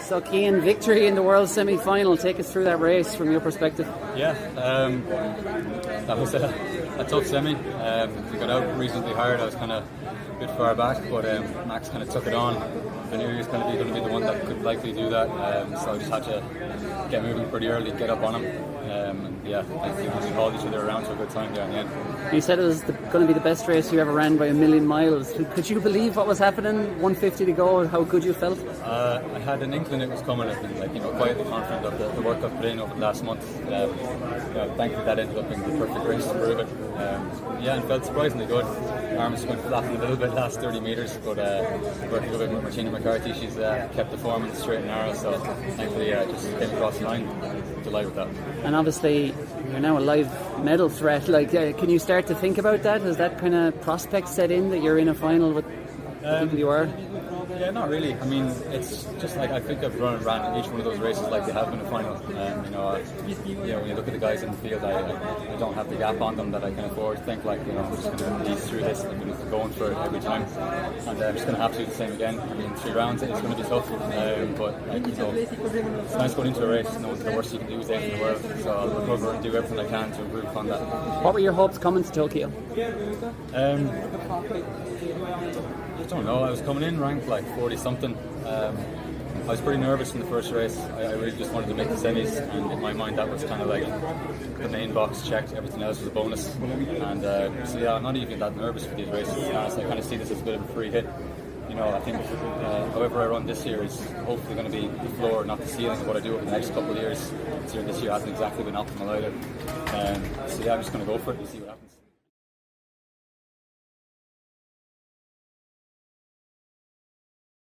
So Cian, victory in the World semi-final. Take us through that race from your perspective. Yeah, that was a tough semi. We got out reasonably hard. I was kind of a bit far back, but Max kind of took it on. I knew he was going to be the one that could likely do that, so I just had to get moving pretty early, get up on him. I think we hauled each other around to a good time there in the end. You said it was going to be the best race you ever ran by 1,000,000 miles. Could you believe what was happening? 150 to go, how good you felt? I had an inkling it was coming. I've been quietly confident of the work I've put in over the last month. Thankfully that ended up being the perfect race to prove it. And felt surprisingly good. Arms went flat a little bit last 30 metres, but working a bit with Cian McPhillips, she's kept the form in the straight and narrow, so thankfully just came across the line. Delighted with that. And obviously you're now a live medal threat. Can you start to think about that? Has that kind of prospect set in that you're in a final with the people you are? Yeah, not really. I mean, it's just like I think I've ran each one of those races like they have been a final. When you look at the guys in the field, I don't have the gap on them that I can afford to think like, we're just going to ease through this and we're going for it every time. And I'm just going to have to do the same again. I mean, 3 rounds, it's going to be tough. It's nice going into a race knowing the worst you can do is 8th in the world. So I'll recover and do everything I can to improve upon that. What were your hopes coming to Tokyo? I don't know, I was coming in ranked like 40 something. I was pretty nervous in the first race. I really just wanted to make the semis, and in my mind that was kind of like the main box checked, everything else was a bonus. And I'm not even that nervous for these races, to be honest. I kind of see this as a bit of a free hit. I think however I run this year is hopefully going to be the floor, not the ceiling of what I do over the next couple of years. This year hasn't exactly been optimal either. I'm just going to go for it and see what happens.